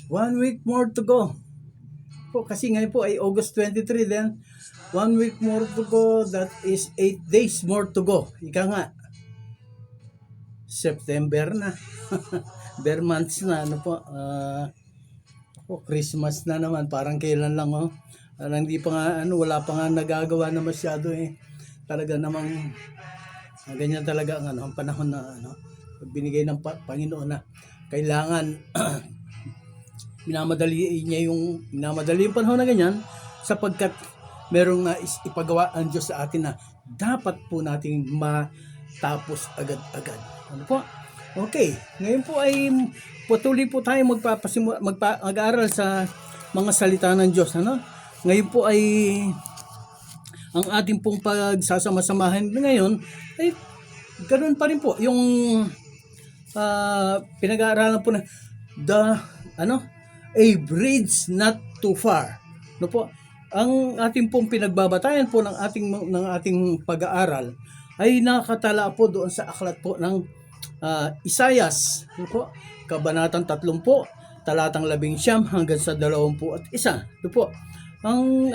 1 week more to go. Po, kasi ngayon po ay August 23, then 1 week more to go, that is 8 days more to go. Ika nga, September na. Bare months na, ano po, Christmas na naman, parang kailan lang, oh. Parang hindi pa nga, wala pa nga nagagawa na masyado, eh. Talaga namang, ganyan talaga ang panahon na, binigay ng Panginoon na kailangan minamadali yung panahon na ganyan, sapagkat merong nais ipagawa ang Diyos sa atin na dapat po nating matapos agad-agad. Ano po? Okay, ngayon po ay patuloy po tayo mag-aaral sa mga salita ng Diyos. Ngayon po ay ang ating pong pagsasama-samahan ngayon ay ganoon pa rin po yung pinag-aaralan po na a bridge not too far. No po, ang ating pong pinagbabatayan po ng ating pag-aaral ay nakatala po doon sa aklat po ng Isayas, no po, kabanatang 30, talatang 11 hanggang sa 21. No po, ang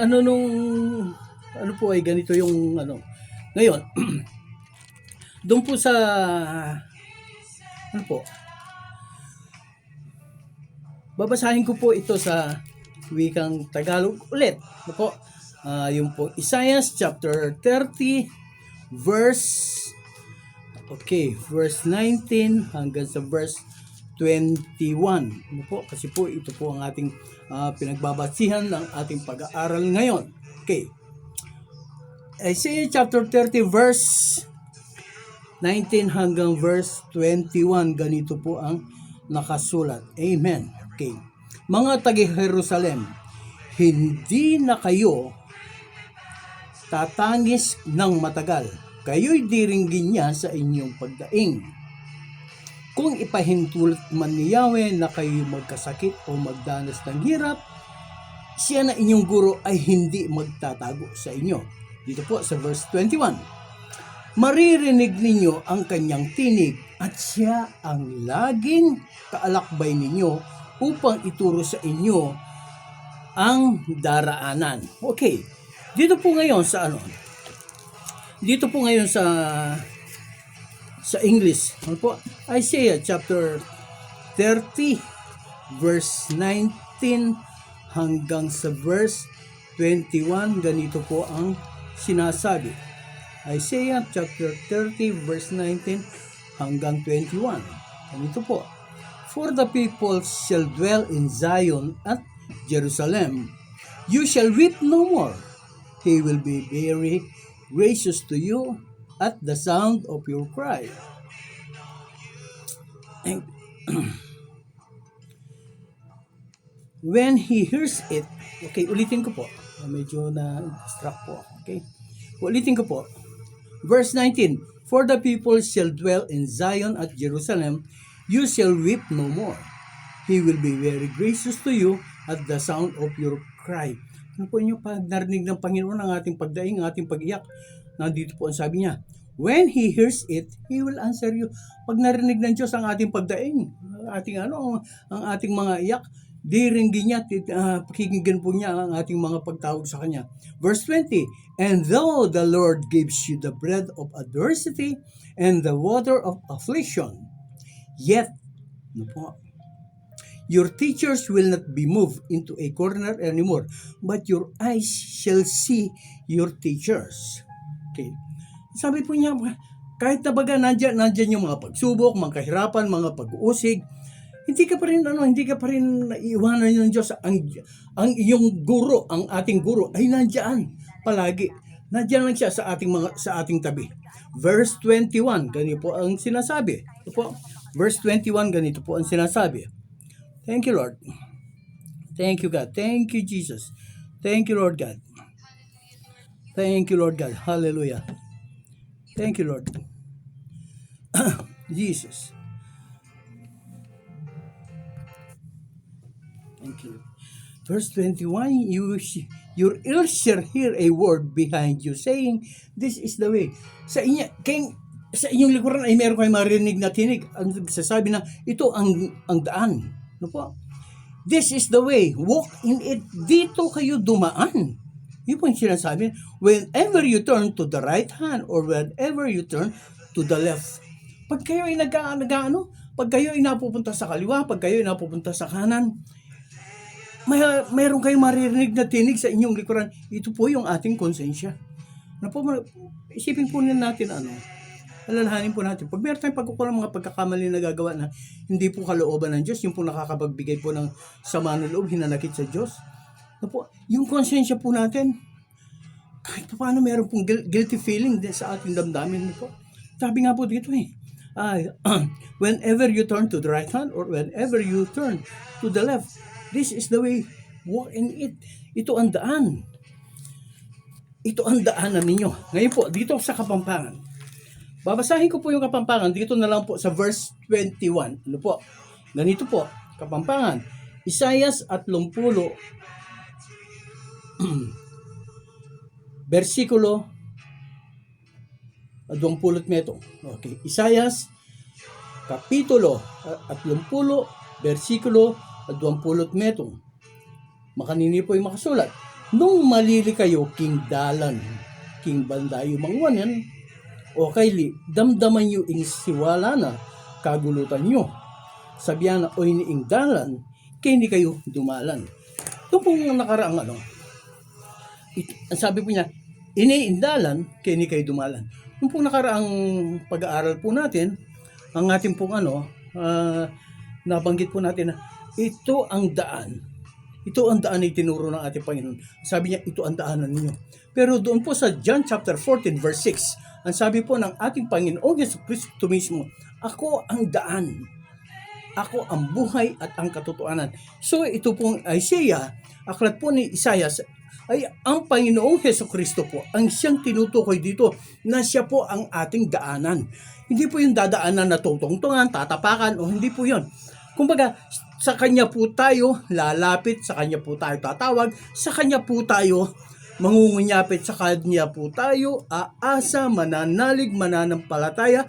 po ay ganito yung ngayon. Doon po sa babasahin ko po ito sa wikang Tagalog ulit. No po, yung po Isaias chapter 30 verse 19 hanggang sa verse 21. No po, kasi po ito po ang ating pinagbabasihan ng ating pag-aaral ngayon. Okay. Isaiah chapter 30 verse 19 hanggang verse 21, ganito po ang nakasulat. Amen. Okay. Mga taga-Jerusalem, hindi na kayo tatangis ng matagal. Kayo'y diringgin niya sa inyong pagdaing. Kung ipahintulot man ni Yahweh na kayo magkasakit o magdanas ng hirap, siya na inyong guro ay hindi magtatago sa inyo. Dito po sa verse 21. Maririnig ninyo ang kanyang tinig at siya ang laging kaalakbay ninyo upang ituro sa inyo ang daraanan. Okay. Dito po ngayon sa English, po? Isaiah chapter 30 verse 19 hanggang sa verse 21, ganito po ang sinasabi. Isaiah chapter 30 verse 19 hanggang 21. Ganito po. For the people shall dwell in Zion at Jerusalem. You shall weep no more. He will be very gracious to you at the sound of your cry. And when he hears it, okay, ulitin ko po. Medyo na-distract po ako, okay? Ulitin ko po. Verse 19, for the people shall dwell in Zion at Jerusalem, you shall weep no more. He will be very gracious to you at the sound of your cry. Ano po inyo pag narinig ng Panginoon ang ating pagdaing, ang ating pag-iyak? Nandito po ang sabi niya, when He hears it, He will answer you. Pag narinig ng Diyos ang ating pagdaing, ang ating mga iyak, diringgin niya, pakikinggan po niya ang ating mga pagtawag sa Kanya. Verse 20, and though the Lord gives you the bread of adversity and the water of affliction, yet, your teachers will not be moved into a corner anymore, but your eyes shall see your teachers. Okay. Sabi po niya, kahit na baga nandyan yung mga pagsubok, mga kahirapan, mga pag-uusig, hindi ka pa rin naiiwanan ng Diyos. Ang iyong guro, ang ating guro ay nandiyan palagi. Nandiyan lang siya sa ating tabi. Verse 21, ganito po ang sinasabi. Ito po, verse 21, ganito po ang sinasabi. Thank you, Lord. Thank you, God. Thank you, Jesus. Thank you, Lord God. Thank you, Lord God. Hallelujah. Thank you, Lord. Jesus. Thank you. Verse 21, your ears shall hear a word behind you saying, this is the way. Sa inyong likuran ay meron kayong marinig na tinig. Ang sasabi na, ito ang daan. No po? This is the way. Walk in it. Dito kayo dumaan. Yun po yung sinasabi. Whenever you turn to the right hand or whenever you turn to the left. Pag kayo ay pag kayo ay napupunta sa kaliwa, pag kayo ay napupunta sa kanan, mayroon kayong maririnig na tinig sa inyong likuran. Ito po yung ating konsensya. Isipin po natin alalahanin po natin. Pag meron tayong pagkukulang mga pagkakamali na gagawa na hindi po kalooban ng Diyos, yung po nakakapagbigay po ng sama ng loob, hinanakit sa Diyos. Yung konsensya po natin, kahit pa paano meron pong guilty feeling din sa ating damdamin po. Sabi nga po dito whenever you turn to the right hand or whenever you turn to the left, this is the way, walk in it. Ito ang daan. Ito ang daanan ninyo. Ngayon po, dito sa Kapampangan. Babasahin ko po yung Kapampangan. Dito na lang po sa verse 21. Ano po? Ganito po. Kapampangan. Isayas 30. Versikulo 20 metong. Okay. Isayas Kapitulo 30. Versikulo 20 metong. Makanini po yung makasulat. Nung malili kayo, king dalan, king bandayo mangwanan, o kayli, damdaman nyo ing siwala na, kagulutan nyo. Sabihan na, oy ni ing dalan, kaya hindi kayo dumalan. Ito pong nakaraang sabi po niya, iniindalan, kaya hindi kayo dumalan. Yung pong nakaraang pag-aaral po natin, ang ating pong nabanggit po natin na, ito ang daan. Ito ang daan ay tinuro ng ating Panginoon. Sabi niya, ito ang daanan ninyo. Pero doon po sa John chapter 14 verse 6, ang sabi po ng ating Panginoong Jesucristo mismo, ako ang daan. Ako ang buhay at ang katotohanan. So ito pong Isaiah, aklat po ni Isaias, ay ang Panginoong Jesucristo po, ang siyang tinutukoy dito na siya po ang ating daanan. Hindi po yung dadaanan na tutungtungan, tatapakan, o hindi po yun. Kumbaga, sa Kanya po tayo lalapit, sa Kanya po tayo tatawag, sa Kanya po tayo mangungunyapit, sa Kanya po tayo aasa, mananalig, mananampalataya,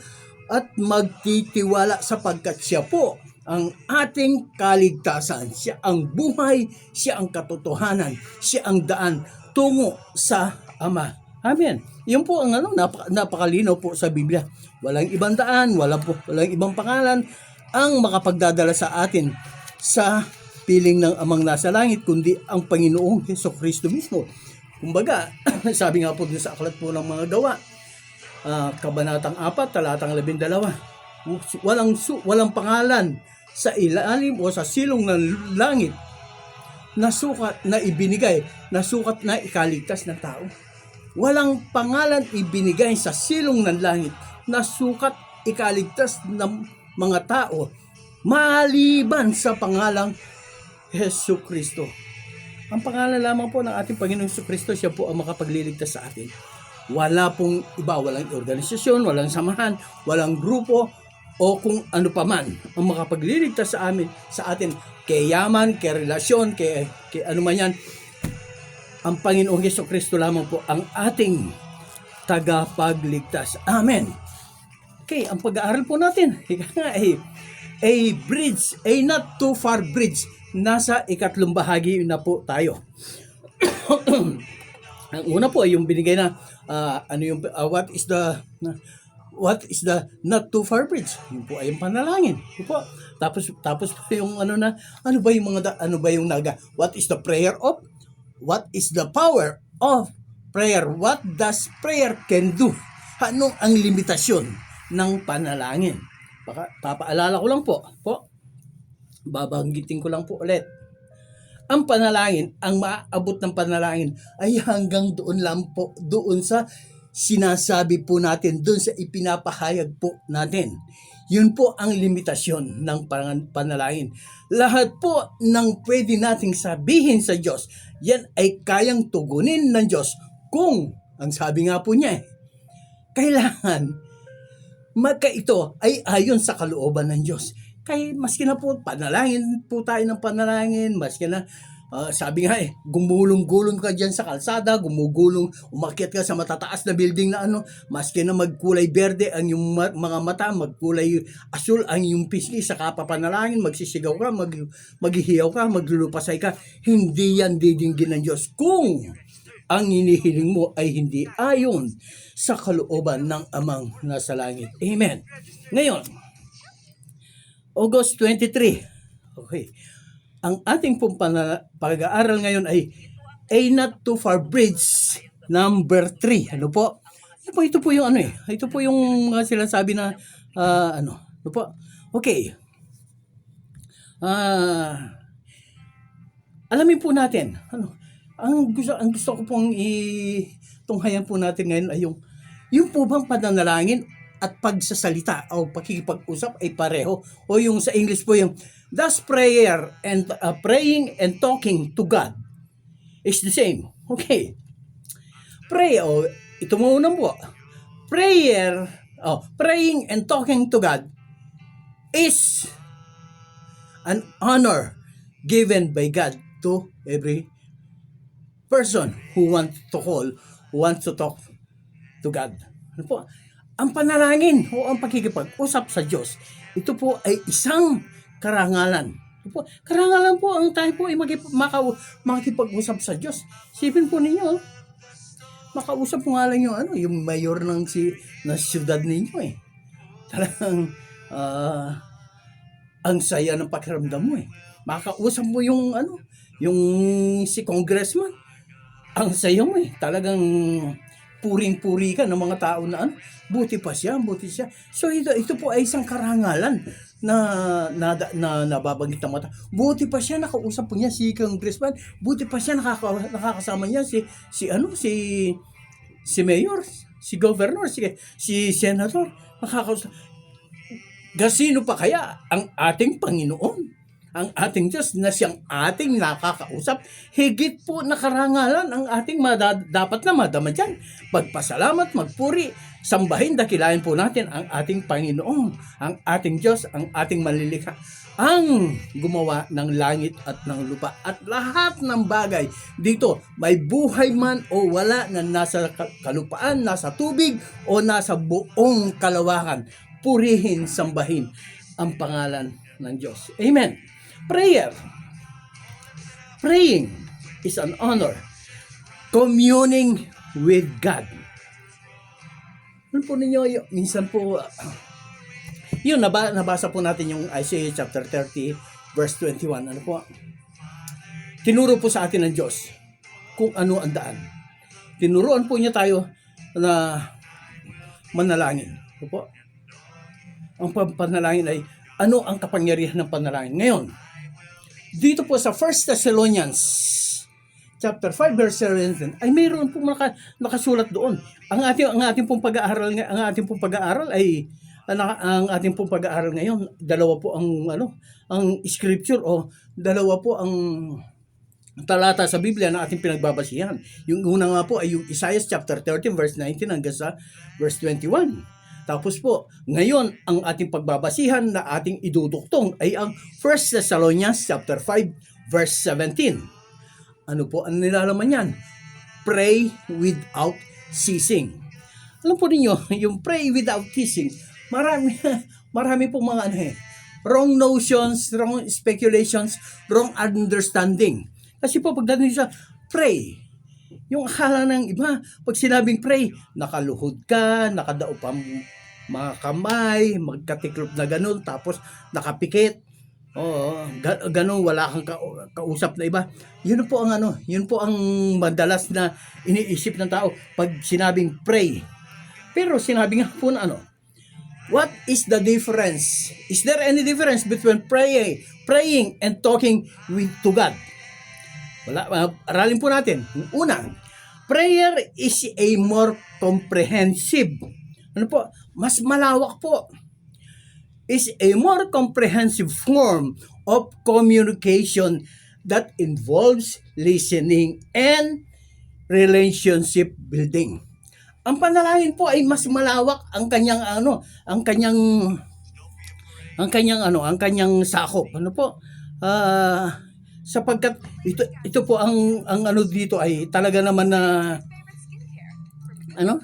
at magtitiwala sapagkat siya po ang ating kaligtasan. Siya ang buhay, siya ang katotohanan, siya ang daan tungo sa Ama. Amen. Yun po ang napakalinaw po sa Biblia. Walang ibang daan, walang ibang pangalan ang makapagdadala sa atin sa piling ng Amang nasa langit, kundi ang Panginoong Jesucristo mismo. Kumbaga, sabi nga po dun sa aklat po ng mga gawa, Kabanatang 4, talatang 12, walang pangalan sa ilalim o sa silong ng langit na sukat na ibinigay, na sukat na ikaligtas ng tao. Walang pangalan ibinigay sa silong ng langit na sukat ikaligtas ng mga tao maliban sa pangalang Jesucristo. Ang pangalan lamang po ng ating Panginoong Jesucristo, siya po ang makapagliligtas sa atin. Wala pong iba, walang organisasyon, walang samahan, walang grupo, o kung ano pa man ang makapagliligtas sa atin, kay yaman, kay relasyon, kay ano man yan. Ang Panginoong Jesucristo lamang po ang ating tagapagligtas. Amen. Okay, ang pag-aaral po natin ay a bridge, a not too far bridge. Nasa 3 bahagi na po tayo. Ang una po ay yung binigay na what is the not too far bridge? Yun po ay yung panalangin. Yun po. Tapos po yung what is the prayer of? What is the power of prayer? What does prayer can do? Ano ang limitasyon ng panalangin? Papaalala ko lang po. Babanggitin ko lang po ulit. Ang panalangin, ang maaabot ng panalangin ay hanggang doon lang po, doon sa sinasabi po natin, doon sa ipinapahayag po natin. Yun po ang limitasyon ng panalangin. Lahat po ng pwede nating sabihin sa Diyos, yan ay kayang tugunin ng Diyos kung, ang sabi nga po niya, kailangan magkaito ay ayon sa kalooban ng Diyos. Kaya maski na po panalangin po tayo ng panalangin, maski na sabi nga gumulong-gulong ka dyan sa kalsada, gumugulong, umakyat ka sa matataas na building na maski na magkulay berde ang yung mga mata, magkulay asul ang yung pisngi, sa kapapanalangin, magsisigaw ka, maghihiyaw ka, maglulupasay ka, hindi yan didinggin ng Diyos kung ang hinihiling mo ay hindi ayon sa kalooban ng Amang nasa langit. Amen. Ngayon, August 23. Okay. Ang ating pong pag-aaral ngayon ay A Not Too Far Bridge number 3. Ano po? Ito po yung ito po yung sinasabi na ano po? Okay. Alamin po natin ang gusto ko pong tunghayan po natin ngayon ay yung po bang pananalangin at pagsasalita o pakikipag-usap ay pareho, o yung sa English po yung thus prayer and praying and talking to God is the same. Okay. Pray, ito muna po. Praying and talking to God is an honor given by God to every person who wants to talk to God. Ano po? Ang panalangin o ang pakikipag-usap sa Diyos, ito po ay isang karangalan. Ito po, karangalan po ang tayo po ay makikipag-usap sa Diyos. Sipin po ninyo, makausap po nga lang yung mayor ng siyudad ninyo Talagang ang saya ng pakiramdam mo Makausap mo yung si congressman. Ang saya mo talagang puring-puri ka ng mga tao na buti siya. So ito po ay isang karangalan na nababanggit ng mata. Buti pa siya, nakausap po niya si congressman. Buti pa siya nakakasama niya si mayor, si governor, si senator. Nakakausap. Gasino pa kaya ang ating Panginoon? Ang ating Diyos na siyang ating nakakausap, higit po na karangalan ang ating dapat na madama dyan. Pagpasalamat, magpuri, sambahin, dakilain po natin ang ating Panginoon, ang ating Diyos, ang ating manlilikha, ang gumawa ng langit at ng lupa at lahat ng bagay dito, may buhay man o wala, na nasa kalupaan, nasa tubig o nasa buong kalawakan. Purihin, sambahin ang pangalan ng Diyos. Amen. Praying is an honor. Communing with God. Ano po ninyo, minsan po, nabasa po natin yung Isaiah chapter 30, verse 21. Ano po? Tinuro po sa atin ng Diyos kung ano ang daan. Tinuruan po niya tayo na manalangin. Ano po? Ang panalangin ay, ano ang kapangyarihan ng panalangin? Ngayon, dito po sa 1 Thessalonians chapter 5 verse 17 ay mayroon po nakasulat doon. Ang ating pong pag-aaral ay ang ating pong pag-aaral ngayon, dalawa po ang scripture o dalawa po ang talata sa Biblia na ating pinagbabasihan. Yung una nga po ay yung Isaiah chapter 30 verse 19 hanggang sa verse 21. Tapos po, ngayon, ang ating pagbabasihan na ating iduduktong ay ang 1 Thessalonians chapter 5, verse 17. Ano po ang nilalaman yan? Pray without ceasing. Alam po ninyo, yung pray without ceasing, marami pong mga wrong notions, wrong speculations, wrong understanding. Kasi po, pagdating sa pray, yung akala ng iba, pag sinabing pray, nakaluhod ka, nakadao pa mga kamay, magkatiklop na ganun, tapos nakapikit. Ganun, wala kang kausap na iba. Yun po ang madalas na iniisip ng tao pag sinabing pray. Pero sinabi nga po na what is the difference? Is there any difference between praying and talking to God? Wala. Aralin po natin. Una, prayer is a more comprehensive. Mas malawak po. Is a more comprehensive form of communication that involves listening and relationship building. Ang panalangin po ay mas malawak ang kanyang sakop. sapagkat ito po ang ano dito ay talaga naman na ano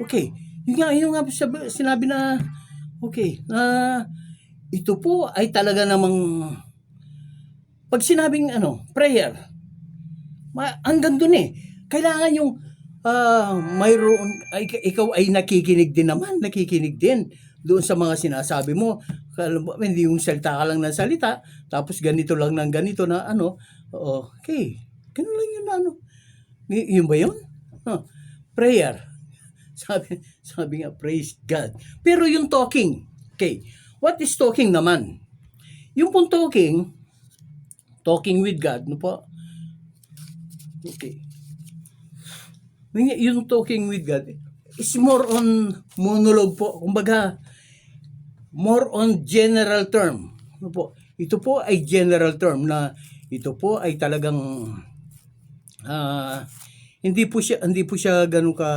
okay, yun nga sinabi na okay, ito po ay talaga namang pag sinabing prayer, hanggang dun eh. Kailangan yung mayroon, ikaw ay nakikinig din doon sa mga sinasabi mo. Hindi yung salita ka lang ng salita, tapos ganito lang ng ganito na okay. Ganun lang yun na yun ba yun? Prayer. Sabi nga, praise God. Pero yung talking, okay, what is talking naman? Yung pong talking with God, po? Okay. Yung talking with God is more on monologue po. Kumbaga, more on general term. Po? Ito po ay general term na ito po ay talagang hindi po siya ganun ka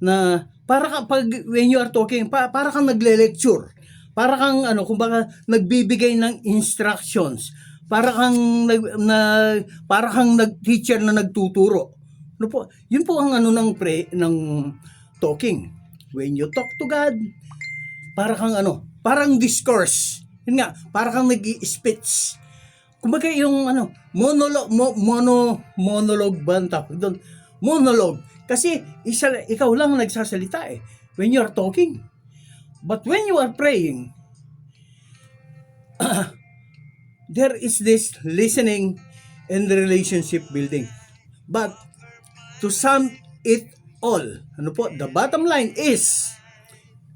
na para kapag when you are talking para kang nagle-lecture, para kang kumbaga nagbibigay ng instructions, para kang para kang nag-teacher na nagtuturo. Po? Yun po ang ng talking. When you talk to God, para kang parang discourse. Yun nga, para kang nag-i-speech. Kumbaga yung monologue ba ang tawag doon? Monologue. Kasi ikaw lang nagsasalita eh when you are talking. But when you are praying, there is this listening and relationship building. But to sum it all, the bottom line is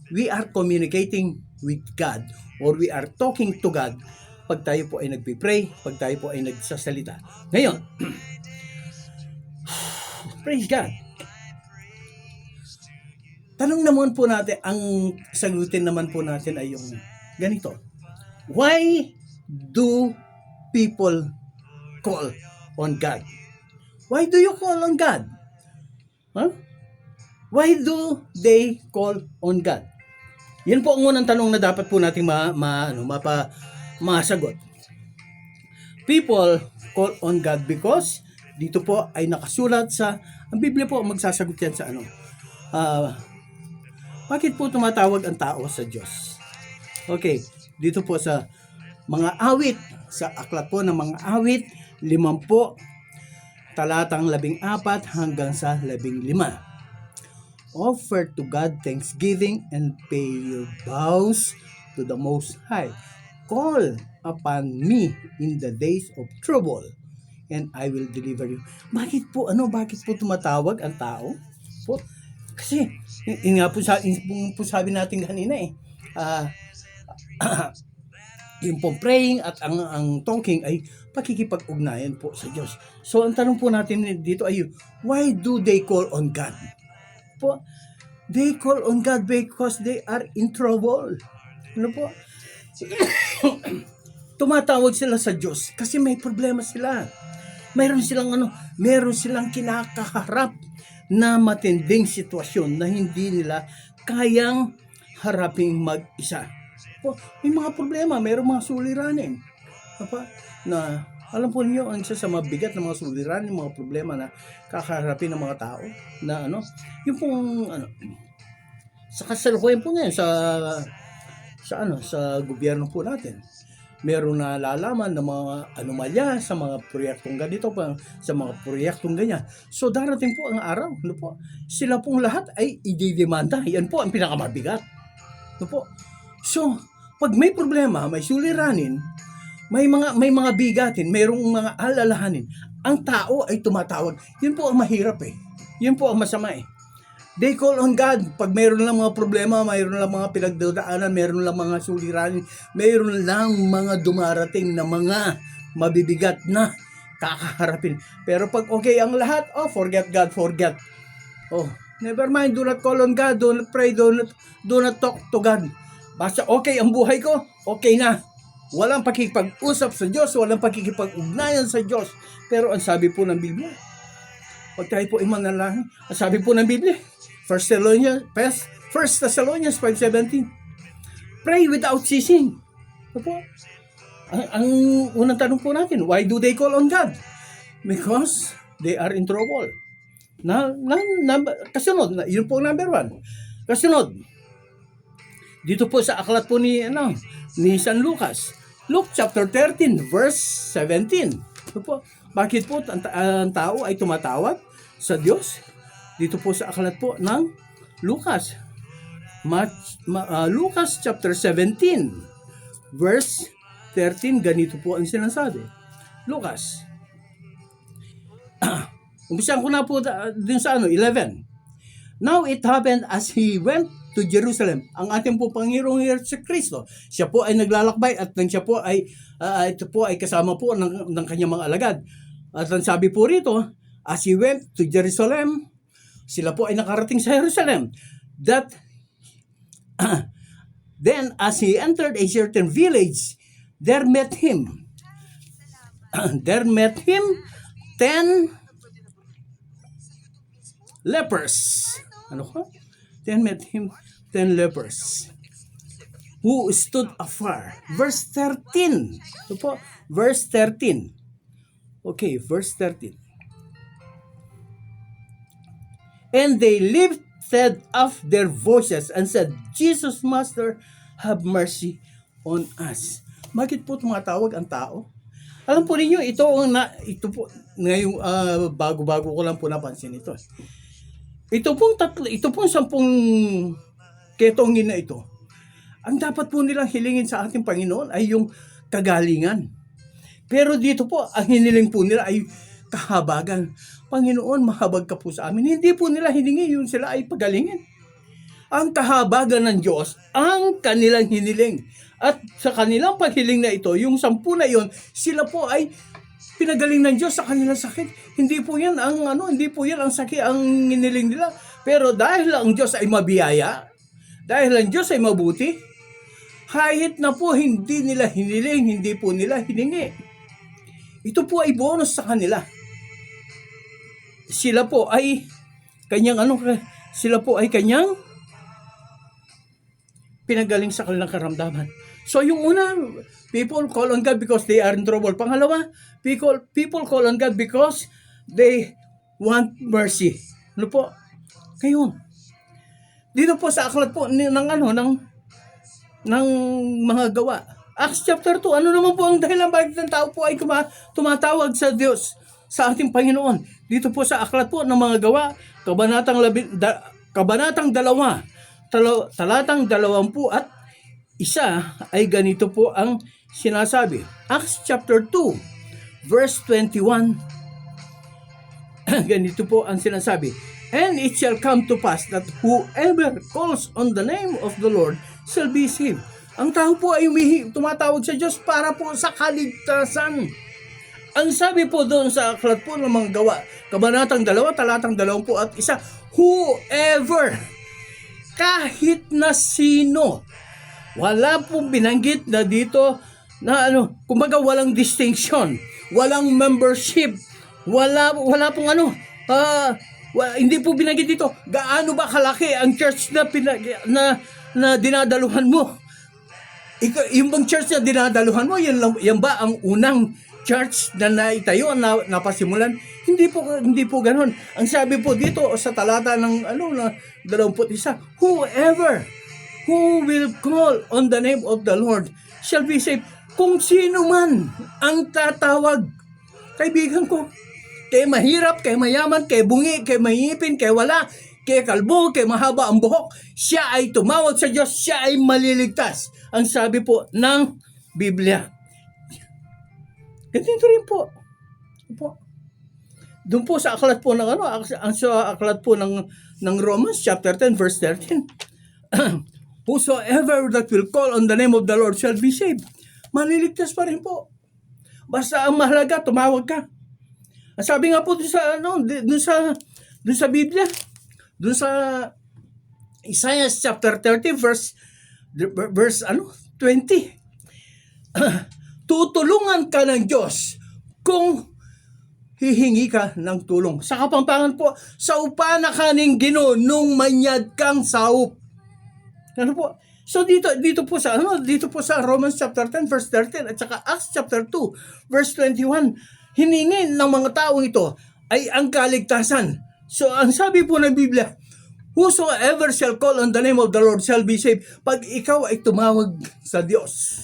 we are communicating with God or we are talking to God pag tayo po ay nagpipray, pag tayo po ay nagsasalita. Ngayon, praise God. Tanong naman po natin, ang sagutin naman po natin ay yung ganito. Why do people call on God? Why do you call on God? Huh? Why do they call on God? Yan po ang unang tanong na dapat po nating masagot. People call on God because dito po ay nakasulat ang Biblia po magsasagot yan sa bakit po tumatawag ang tao sa Diyos? Okay, dito po sa mga awit, sa aklat po ng mga awit, 5 talatang 14 hanggang sa 15. Offer to God thanksgiving and pay your vows to the Most High. Call upon me in the days of trouble and I will deliver you. Bakit po tumatawag ang tao? Po, kasi yun nga po sabi natin kanina yung pong praying at ang talking ay pakikipag-ugnayan po sa Diyos. So ang tanong po natin dito ay why do they call on God? Po, they call on God because they are in trouble. Po? Tumatawag sila sa Diyos kasi may problema sila. Meron silang kinakaharap na matinding sitwasyon na hindi nila kayang haraping mag-isa. Po, may mga problema, mayroong mga suliranin. Na alam po niyo, ang isa sa mabigat na mga suliranin, mga problema na kakaharapin ng mga tao na yung pong sa kasalukuyan po ngayon sa gobyerno po natin. Meron na lalaman ng mga anomalya sa mga proyektong ganito pa, sa mga proyektong ganyan. So darating po ang araw, sila pong lahat ay ididemanda. Yan po ang pinakamabigat. Po. So, pag may problema, may suliranin, may mga bigatin, mayroong mga alalahanin, ang tao ay tumatawag. Yun po ang mahirap Yun po ang masama They call on God. Pag mayroon lang mga problema, mayroon lang mga pinagdadaanan, mayroon lang mga suliranin, mayroon lang mga dumarating na mga mabibigat na kakaharapin. Pero pag okay ang lahat, forget God, forget. Never mind, do not call on God, do not pray, do not talk to God. Basta okay ang buhay ko, okay na. Walang pakikipag-usap sa Diyos, walang pakikipag-ugnayan sa Diyos. Pero ang sabi po ng Biblia, pag tayo po ay manalangin, ang sabi po ng Biblia, First Thessalonians 5:17. Pray without ceasing. Ano po? Ang unang tanong po natin, why do they call on God? Because they are in trouble. Kasunod, yun po number 1. Kasunod, dito po sa aklat po ni San Lucas. Luke chapter 13 verse 17. Ito po, bakit po ang tao ay tumatawag sa Diyos? Dito po sa aklat po ng Lucas. Lucas chapter 17 verse 13, ganito po ang sinasabi. Lucas. Umpisahan ko na po din sa 11. Now it happened as he went to Jerusalem. Ang ating po Panginoong Hesus Kristo, siya po ay naglalakbay at siya po ay ito po ay kasama po ng kanyang mga alagad. At ang sabi po rito, as he went to Jerusalem, sila po ay nakarating sa Jerusalem. That then as he entered a certain village, there met him 10 lepers. Ano ko? Then met him 10 lepers who stood afar. Verse 13. Ito po, verse 13. Okay, verse 13. And they lifted up their voices and said, Jesus, Master, have mercy on us. Bakit po tumatawag ang tao? Alam po ninyo, ito po, ngayong bago-bago ko lang po napansin ito. Ito pong 10 ketongin na ito, ang dapat po nilang hilingin sa ating Panginoon ay yung kagalingan. Pero dito po, ang hiniling po nila ay kahabagan. Panginoon, mahabag ka po sa amin. Hindi po nila hiningi yung sila ay pagalingin. Ang kahabagan ng Diyos, ang kanilang hiniling. At sa kanilang paghiling na ito, yung 10 na yon, sila po ay pinagaling ng Diyos sa kanilang sakit. Hindi po yan ang sakit ang hiniling nila. Pero dahil ang Diyos ay mabiyaya, dahil ang Diyos ay mabuti, kahit na po hindi nila hiniling, hindi po nila hiningi. Ito po ay bonus sa kanila. Sila po ay kanyang pinagaling sa kanilang karamdaman. So yung una, people call on God because they are in trouble. Pangalawa, people call on God because they want mercy. Ano po? Ngayon, dito po sa aklat po ng mga gawa. Acts chapter 2, ano naman po ang dahilan bakit ang tao po ay tumatawag sa Diyos, sa ating Panginoon? Dito po sa aklat po ng mga gawa, kabanatang 2, talatang 20 at isa ay ganito po ang sinasabi. Acts chapter 2, verse 21. Ganito po ang sinasabi. And it shall come to pass that whoever calls on the name of the Lord shall be saved. Ang tao po ay tumatawag sa Diyos para po sa kaligtasan. Ang sabi po doon sa aklat po ng mga gawa, kabanatang 2, talatang 20 at isa, whoever, kahit na sino. Wala pong binanggit na dito na kumbaga walang distinction, walang membership, wala pong hindi po binanggit dito gaano ba kalaki ang church na dinadaluhan mo. Yung bang church na dinadaluhan mo, yan ba ang unang church na naitayo, na napasimulan? Hindi po ganoon. Ang sabi po dito sa talata ng 21, whoever who will call on the name of the Lord shall be saved. Kung sino man ang tatawag, kaibigan ko, kay mahirap, kay mayaman, kay bungi, kay mahipin, kay wala, kay kalbo, kay mahaba ang buhok, siya ay tumawag sa Diyos, siya ay maliligtas. Ang sabi po ng Biblia. Ganito rin po. Doon po sa aklat po ng aklat po ng Romans chapter 10 verse 13. Whosoever that will call on the name of the Lord shall be saved. Maliligtas pa rin po. Basta ang mahalaga, tumawag ka. Sabi nga po doon sa Biblia, doon sa Isaiah chapter 30 verse 20. Tutulungan ka ng Diyos kung hihingi ka ng tulong. Sa Kapampangan po, sa upa na kaning Ginoo nung manyad kang saup. Ano po? So dito po sa Romans chapter 10 verse 13 at saka Acts chapter 2 verse 21, hiningi ng mga taong ito ay ang kaligtasan. So ang sabi po ng Biblia, whosoever shall call on the name of the Lord shall be saved. Pag ikaw ay tumawag sa Diyos,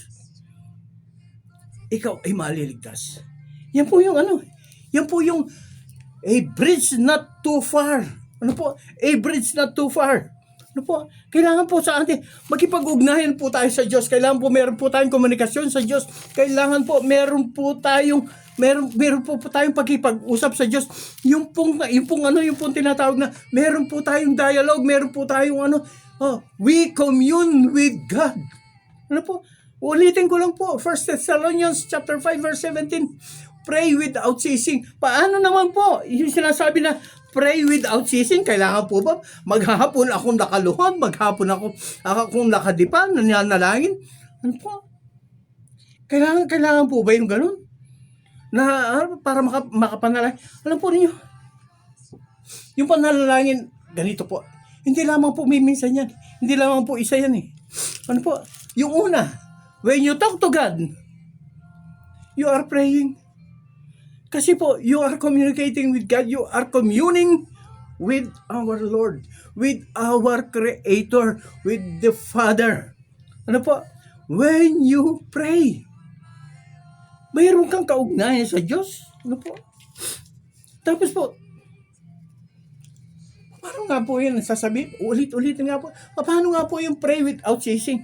ikaw ay maliligtas. Yan po yung yan po yung a bridge not too far. Ano po? A bridge not too far. Ano po? Kailangan po sa atin, makipag-ugnayan po tayo sa Diyos. Kailangan po meron po tayong komunikasyon sa Diyos. Kailangan po meron po tayong pagkipag-usap sa Diyos. Yung pong tinatawag na meron po tayong dialogue, meron po tayong we commune with God. Ano po? Ulitin ko lang po, 1 Thessalonians chapter 5 verse 17. Pray without ceasing. Paano naman po? Yung sinasabi na pray without ceasing, kailangan po ba maghapon akong nakaluhod, maghapon akong nakadipa, nananalangin? Ano po? Kailangan po ba yung ganun? Na para makapanalangin. Alam po ninyo, yung panalangin, ganito po. Hindi lamang po minsan yan. Hindi lamang po isa yan eh. Ano po? Yung una, when you talk to God, you are praying. Kasi po, you are communicating with God. You are communing with our Lord, with our Creator, with the Father. Ano po? When you pray, mayroon kang kaugnayan sa Diyos. Ano po? Tapos po, paano nga po yun? Sasabihin, ulit-ulitin nga po. Paano nga po yung pray without ceasing?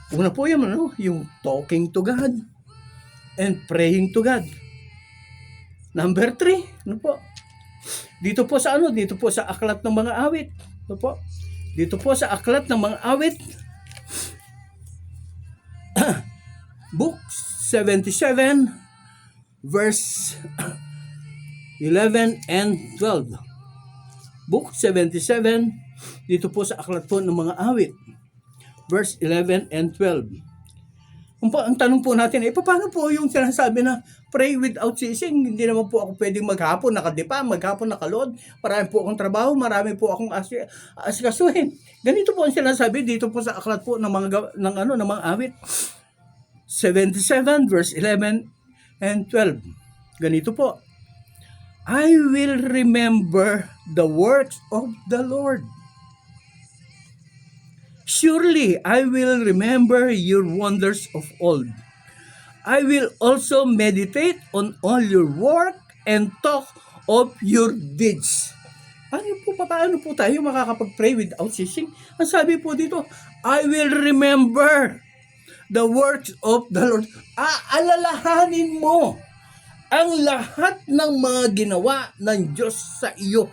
Una po yung yung talking to God and praying to God. Number 3, ano po? Dito po sa aklat ng mga awit. Ano po? Dito po sa aklat ng mga awit. Book 77 verse 11 and 12. Book 77 dito po sa aklat po ng mga awit. Verse 11 and 12. Ang tanong po natin ay, paano po yung sinasabi na pray without ceasing? Hindi naman po ako pwedeng maghapon nakadipa, maghapon nakaload. Marami po akong trabaho, marami po akong asikasuhin. Ganito po ang sinasabi dito po sa aklat po ng mga awit. 77 verse 11 and 12. Ganito po. I will remember the works of the Lord. Surely I will remember your wonders of old. I will also meditate on all your work and talk of your deeds. Paano po tayo makakapag-pray without ceasing? Ang sabi po dito, I will remember the works of the Lord. Aalalahanin mo ang lahat ng mga ginawa ng Diyos sa iyo.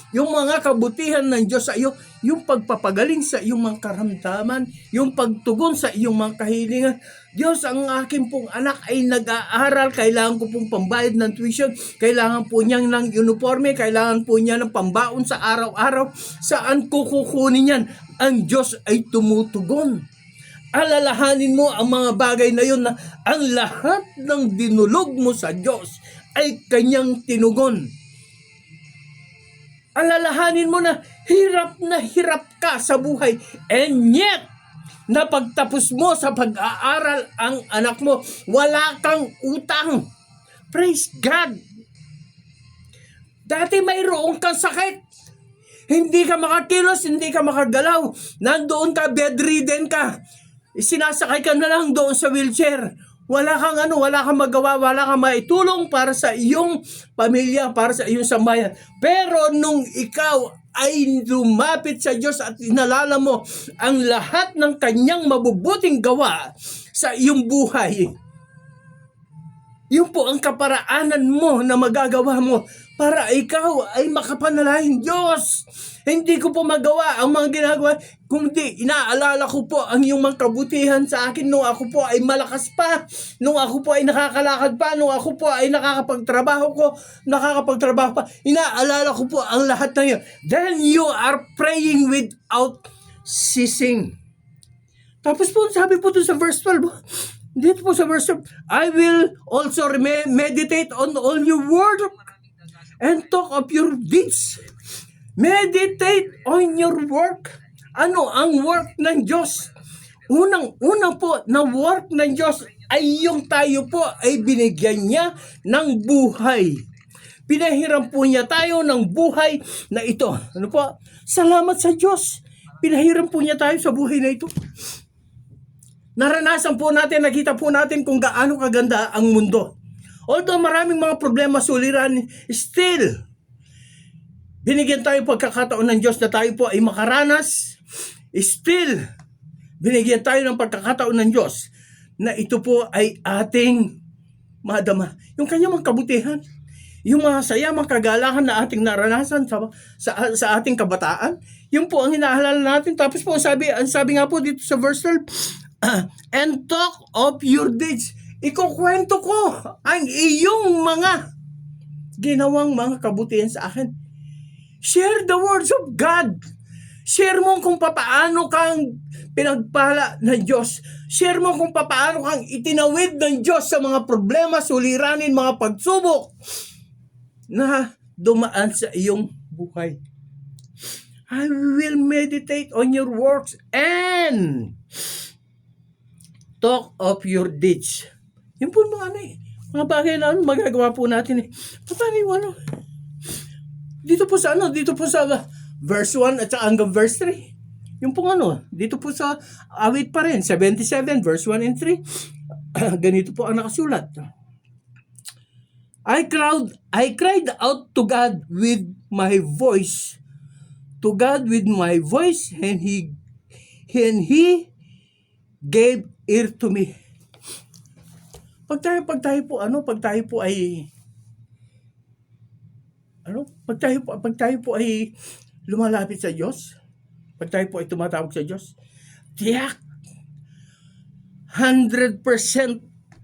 Yung mga kabutihan ng Diyos sa iyo, yung pagpapagaling sa iyong mga karamdaman, yung pagtugon sa iyong mga kahilingan. Diyos, ang aking pong anak ay nag-aaral, kailangan ko pong pambayad ng tuition, kailangan po niyang ng uniforme, kailangan po niya ng pambaon sa araw-araw. Saan ko kukunin yan? Ang Diyos ay tumutugon. Alalahanin mo ang mga bagay na yun na ang lahat ng dinulog mo sa Diyos ay kanyang tinugon. Alalahanin mo na hirap ka sa buhay, and yet na pagtapos mo sa pag-aaral ang anak mo, wala kang utang. Praise God! Dati mayroon kang sakit, hindi ka makakilos, hindi ka makagalaw, nandoon ka, bedridden ka, sinasakay ka na lang doon sa wheelchair. Wala kang magawa, wala kang maitulong para sa iyong pamilya, para sa iyong sambayan. Pero nung ikaw ay lumapit sa Diyos at inalala mo ang lahat ng kanyang mabubuting gawa sa iyong buhay, yun po ang kaparaanan mo na magagawa mo para ikaw ay makapanalangin. Diyos, hindi ko po magawa ang mga ginagawa, kundi inaalala ko po ang iyong mga kabutihan sa akin nung ako po ay malakas pa, nung ako po ay nakakalakad pa, nung ako po ay nakakapagtrabaho pa. Inaalala ko po ang lahat ng iyon. Then you are praying without ceasing. Tapos po, sabi po doon sa verse 12, Dito po sa verse 12, I will also meditate on all your word and talk of your deeds. Meditate on your work. Ano ang work ng Diyos? Unang po na work ng Diyos ay yung tayo po ay binigyan niya ng buhay. Pinahiram po niya tayo ng buhay na ito. Ano po? Salamat sa Diyos. Pinahiram po niya tayo sa buhay na ito. Naranasan po natin, nakita po natin kung gaano kaganda ang mundo. Although maraming mga problema, suliran, still, binigyan tayo pagkakataon ng Diyos na tayo po ay makaranas. Still, binigyan tayo ng pagkakataon ng Diyos na ito po ay ating madama. Yung kanyang kabutihan, yung mga saya, mga kagalahan na ating naranasan sa ating kabataan, yun po ang hinaalala natin. Tapos po, ang sabi nga po dito sa verse 12, and talk of your deeds. Ikukwento ko ang iyong mga ginawang mga kabutihan sa akin. Share the words of God. Share mo kung paano kang pinagpala ng Diyos. Share mo kung paano kang itinawid ng Diyos sa mga problema, suliranin, mga pagsubok na dumaan sa iyong buhay. I will meditate on your works and talk of your deeds. Yun po mga mga bagay na magagawa po natin Paano yung Dito po sa verse 1 at hanggang verse 3. Yung po dito po sa awit pa rin, 77 verse 1 and 3. Ganito po ang nakasulat. I cried out to God with my voice. To God with my voice, and He gave ear to me. Pag tayo po ay lumalapit sa Diyos, pag tayo po ay tumatawag sa Diyos, tiyak 100%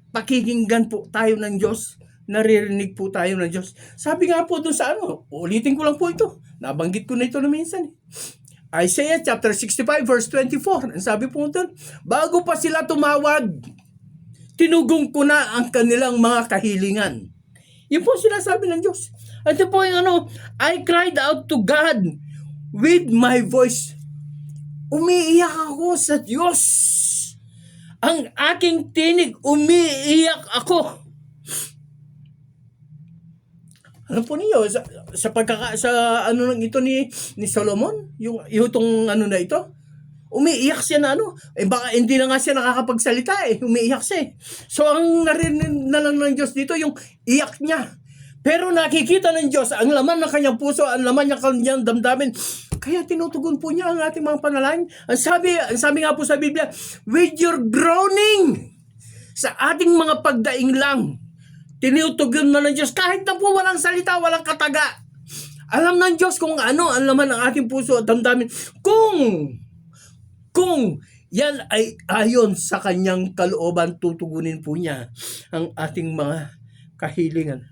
pakikinggan po tayo ng Diyos, naririnig po tayo ng Diyos. Sabi nga po doon sa ulitin ko lang po ito, nabanggit ko na ito na minsan. Isaiah chapter 65 verse 24, ang sabi po doon, bago pa sila tumawag, tinugong ko na ang kanilang mga kahilingan. Yun po sinasabi ng Diyos. At ito po yung I cried out to God with my voice. Umiiyak ako sa Diyos. Ang aking tinig, umiiyak ako. Ano po niyo sa ito ni Solomon, yung itong na ito, umiiyak siya na baka hindi na nga siya nakakapagsalita umiiyak siya So ang narinig na lang ng Diyos dito yung iyak niya. Pero nakikita ng Diyos ang laman ng kanyang puso, ang laman ng kanyang damdamin. Kaya tinutugon po niya ang ating mga panalangin. Ang sabi nga po sa Biblia, with your groaning, sa ating mga pagdaing lang, tinutugon na ng Diyos kahit na po walang salita, walang kataga. Alam ng Diyos kung ano ang laman ng ating puso at damdamin. Kung yan ay ayon sa kanyang kalooban, tutugunin po niya ang ating mga kahilingan.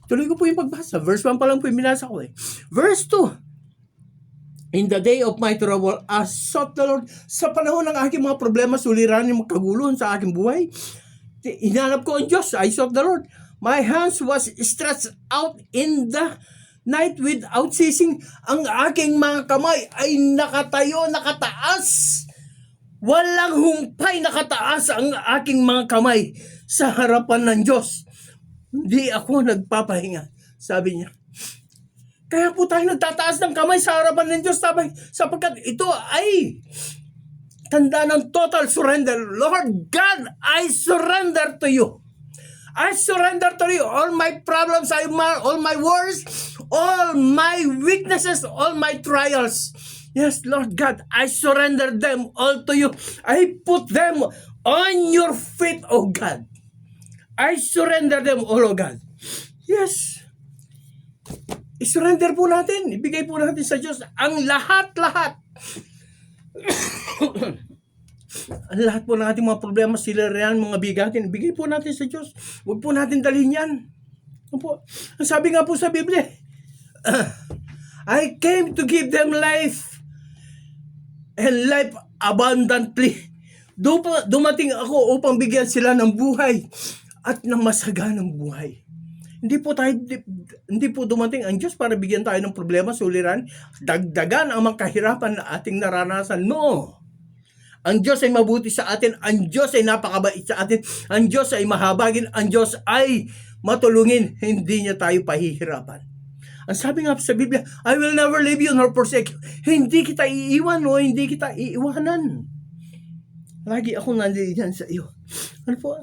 Tuloy ko po yung pagbasa. Verse 1 pa lang po yung binasa ko Verse 2. In the day of my trouble, I sought the Lord. Sa panahon ng aking mga problema, suliranin, magkaguluhan sa aking buhay, hinanap ko ang Diyos. I sought the Lord. My hands was stretched out in the night without ceasing. Ang aking mga kamay ay nakatayo, nakataas. Walang humpay, nakataas ang aking mga kamay sa harapan ng Diyos. Hindi ako nagpapahinga, sabi niya. Kaya po tayo nagtataas ng kamay sa harapan ng Diyos, sapagkat ito ay tanda ng total surrender. Lord God, I surrender to you. I surrender to you all my problems, all my worries, all my weaknesses, all my trials. Yes, Lord God, I surrender them all to you. I put them on your feet, oh God. I surrender them all, oh God. Yes. I-surrender po natin. Ibigay po natin sa Diyos ang lahat-lahat. Ang lahat po ng ating mga problema, silarian, mga bigatin, ibigay po natin sa Diyos. Huwag po natin dalhin yan. Ang sabi nga po sa Biblia, I came to give them life and life abundantly. Dumating ako upang bigyan sila ng buhay at ng masaganang buhay. Hindi po dumating ang Diyos para bigyan tayo ng problema, suliran, dagdagan ang mga kahirapan na ating naranasan. No. Ang Diyos ay mabuti sa atin. Ang Diyos ay napakabait sa atin. Ang Diyos ay mahabagin. Ang Diyos ay matulungin. Hindi niya tayo pahihirapan. Ang sabi nga sa Biblia, I will never leave you nor forsake you. Hindi kita iiwan o hindi kita iiwanan. Lagi akong nandiyan sa iyo. Ano po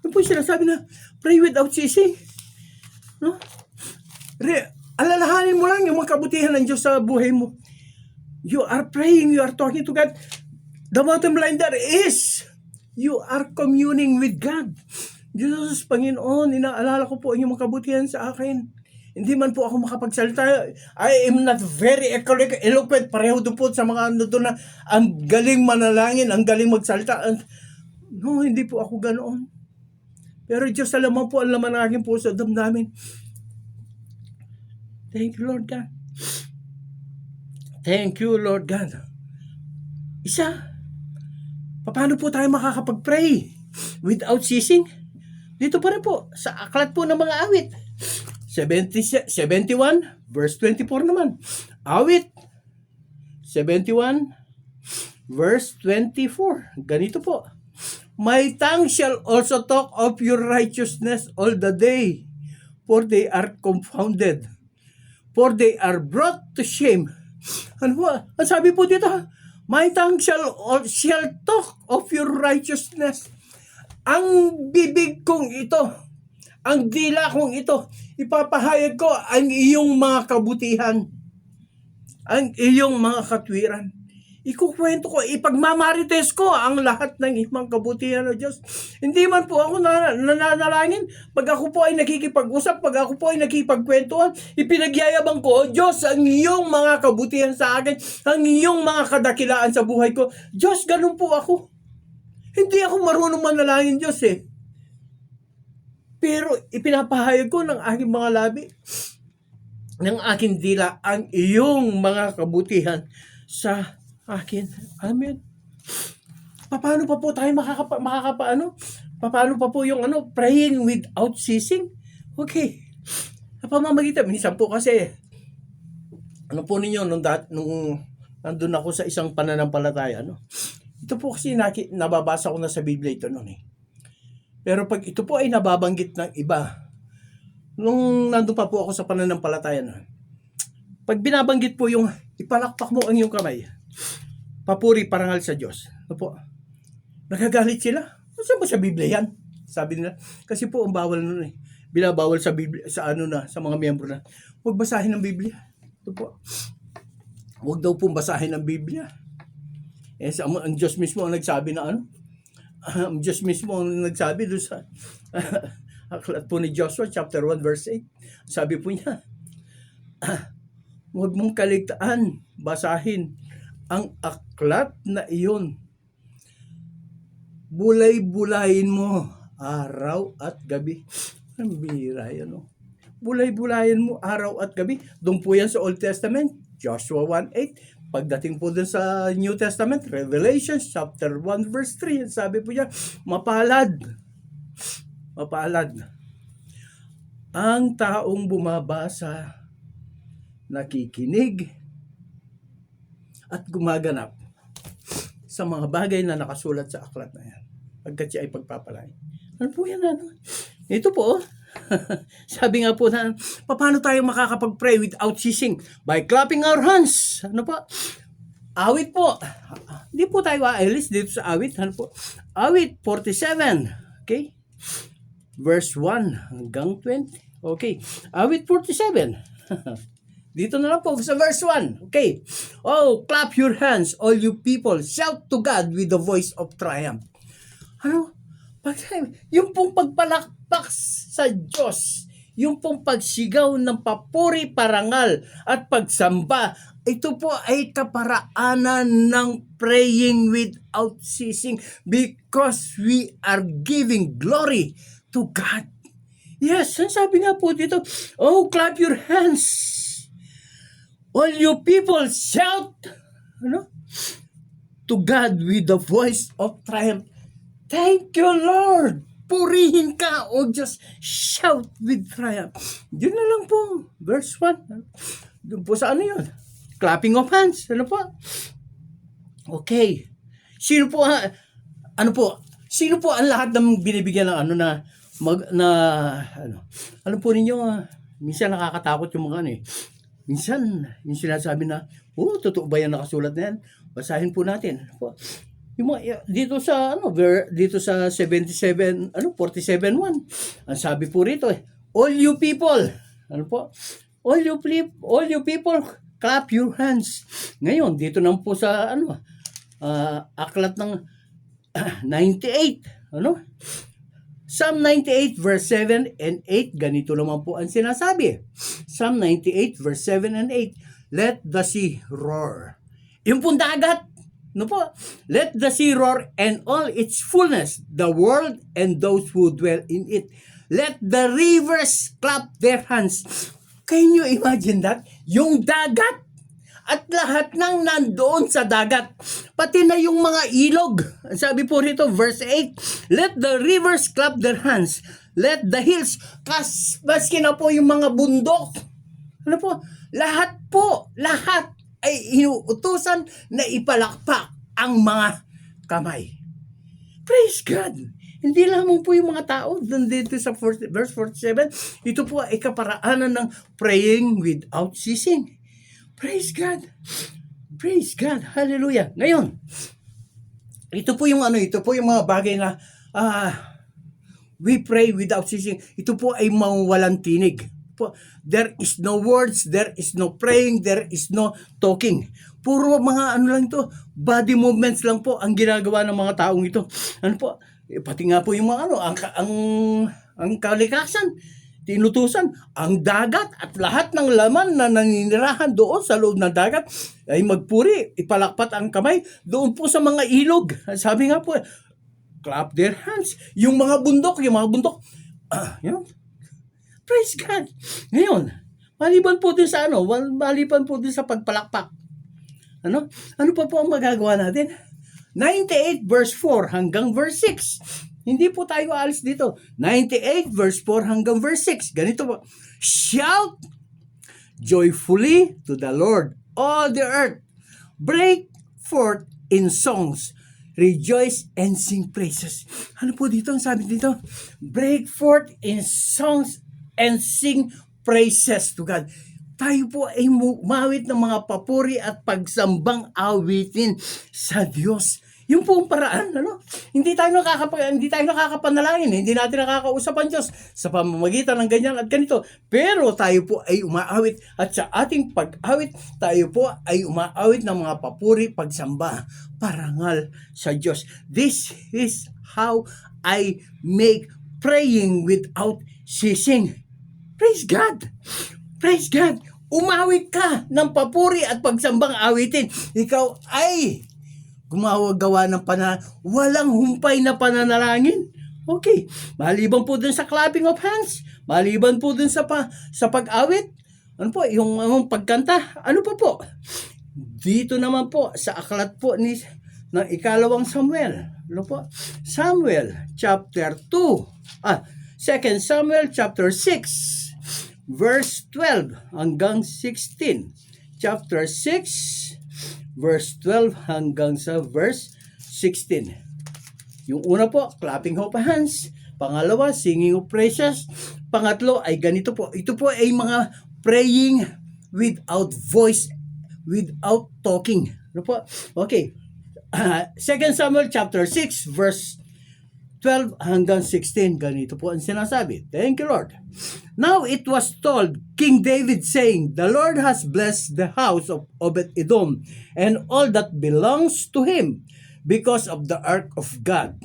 yung sinasabi na pray without ceasing? No? Alalahanin mo lang yung mga kabutihan ng Diyos sa buhay mo. You are praying, you are talking to God. The bottom line there is, you are communing with God. Diyos, Panginoon, inaalala ko po ang iyong kabutihan sa akin. Hindi man po ako makapagsalita. I am not very eloquent. Pareho doon po sa mga ano doon na ang galing manalangin, ang galing magsalita. No, hindi po ako ganoon. Pero Diyos, alam mo po ang laman ng aking puso, damdamin. Thank you, Lord God. Thank you, Lord God. Isa, paano po tayo makakapag-pray without ceasing? Dito pa rin po, sa aklat po ng mga awit. 71, verse 24 naman. Awit, 71, verse 24. Ganito po. My tongue shall also talk of your righteousness all the day, for they are confounded, for they are brought to shame. Ano po? Ang sabi po dito, my tongue shall talk of your righteousness. Ang bibig kong ito, ang dila kong ito, ipapahayag ko ang iyong mga kabutihan, ang iyong mga katwiran. Ikukwento ko, ipagmamarites ko ang lahat ng imang kabutihan ng Diyos. Hindi man po ako nananalangin. Pag ako po ay nakikipag-usap, pag ako po ay nakikipagkwentuhan, ipinagyayabang ko, Diyos, ang iyong mga kabutihan sa akin, ang iyong mga kadakilaan sa buhay ko. Diyos, ganun po ako. Hindi ako marunong manalangin, Diyos eh. Pero ipinapahayag ko ng aking mga labi, ng aking dila, ang iyong mga kabutihan sa akin. Amen. Paano pa po tayo paano pa po yung praying without ceasing? Okay. Pamamagitan, minsan po kasi, po ninyo, nung nandun ako sa isang pananampalataya, ito po kasi nababasa ko na sa Biblia ito noon eh. Pero pag ito po ay nababanggit ng iba, nung nandun pa po ako sa pananampalataya noon, pag binabanggit po yung ipalakpak mo ang iyong kamay, papuri parangal sa Diyos. Ano po? Nagagalit sila. Saan ba sa Biblia yan? Sabi nila. Kasi po ang bawal nun eh. Binabawal sa Biblia, sa mga miyembro na. Huwag basahin ng Biblia. Ito po. Huwag daw pong basahin ng Biblia. Ang Diyos mismo ang nagsabi na ang Diyos mismo ang nagsabi doon sa aklat po ni Joshua chapter 1 verse 8. Sabi po niya, huwag mong kaligtaan, basahin ang aklat na iyon. Bulay-bulayin mo araw at gabi. Ang bira yan, Bulay-bulayin mo araw at gabi. Doon po yan sa Old Testament, Joshua 1:8. Pagdating po dun sa New Testament, Revelation chapter 1 verse 3, sabi po niya, mapalad ang taong bumabasa, nakikinig, at gumaganap sa mga bagay na nakasulat sa aklat na yan. Pagkat siya ay pagpapalain. Ano po yan? Ito po, sabi nga po na, paano tayo makakapag-pray without ceasing? By clapping our hands. Ano po? Awit po. Hindi po tayo aalis dito sa awit. Ano po? Awit 47. Okay? Verse 1 hanggang 20. Okay. Awit 47. Dito na lang po sa verse 1. Okay. Oh, clap your hands, all you people. Shout to God with the voice of triumph. Yung pong pagpalakpak sa Diyos, yung pong pagsigaw ng papuri, parangal, at pagsamba, ito po ay kaparaanan ng praying without ceasing because we are giving glory to God. Yes, sabi nga po dito, oh, clap your hands. All you people shout to God with the voice of triumph. Thank you, Lord! Purihin ka o just shout with triumph. Yun na lang po. Verse 1. Doon po sa ano yun? Clapping of hands. Ano po? Okay. Sino po sino po ang lahat ng binibigyan ng ano na ano po ninyo, minsan nakakatakot yung mga ano eh. Minsan, yung sinasabi na, totoo ba yan nakasulat na yan? Basahin po natin. Ano po? Yung mga, dito sa 47:1. Ang sabi po rito all you people, ano po? All you people, clap your hands. Ngayon, dito naman po sa aklat ng 98, ano? Psalm 98 verse 7 and 8, ganito naman po ang sinasabi. Psalm 98 verse 7 and 8, let the sea roar. Yung pong dagat, no po? Let the sea roar and all its fullness, the world and those who dwell in it. Let the rivers clap their hands. Can you imagine that? Yung dagat at lahat ng nandoon sa dagat, pati na yung mga ilog. Sabi po rito, verse 8, let the rivers clap their hands, let the hills, maski na po yung mga bundok, ano po, lahat ay inuutusan na ipalakpak ang mga kamay. Praise God! Hindi lamang po yung mga tao dito sa verse 47, ito po ay kaparaanan ng praying without ceasing. Praise God. Praise God. Hallelujah. Ngayon, ito po yung mga bagay na we pray without ceasing. Ito po ay mawawalang tinig. There is no words, there is no praying, there is no talking. Puro mga lang to, body movements lang po ang ginagawa ng mga taong ito. Ano po? Pati nga po yung mga ang kalikasan, tinutusan ang dagat at lahat ng laman na naninirahan doon sa loob ng dagat ay magpuri, ipalakpat ang kamay doon po sa mga ilog. Sabi nga po, clap their hands. Yung mga bundok, praise God. Ngayon, maliban po din sa pagpalakpak. Ano pa po ang magagawa natin? 98 verse 4 hanggang verse 6. Hindi po tayo aalis dito. 98 verse 4 hanggang verse 6. Ganito po. Shout joyfully to the Lord, all the earth. Break forth in songs. Rejoice and sing praises. Ano po dito? Ang sabi dito? Break forth in songs and sing praises to God. Tayo po ay umawit ng mga papuri at pagsambang awitin sa Diyos. Yung po ang paraan, Hindi tayo nakakapanalangin, hindi natin nakakausap ang Diyos sa pamamagitan ng ganyan at ganito. Pero tayo po ay umaawit at sa ating pag-awit, tayo po ay umaawit ng mga papuri, pagsamba, parangal sa Diyos. This is how I make praying without ceasing. Praise God! Praise God! Umawit ka ng papuri at pagsambang awitin. Ikaw ay gumagawa ng walang humpay na pananalangin. Okay. Maliban po dun sa clapping of hands, maliban po dun sa pag-awit, yung pagkanta, ano pa po? Dito naman po, sa aklat po ng ikalawang Samuel, Samuel chapter 2, 2 Samuel chapter 6, verse 12 hanggang 16. Chapter 6, verse 12 hanggang sa verse 16. Yung una po, clapping of hands. Pangalawa, singing of praises. Pangatlo ay ganito po. Ito po ay mga praying without voice, without talking. Ano po? Okay. 2 Samuel chapter 6, verse 12 hanggang 16. Ganito po ang sinasabi. Thank you, Lord. Now it was told King David saying, the Lord has blessed the house of Obed-Edom and all that belongs to him because of the ark of God.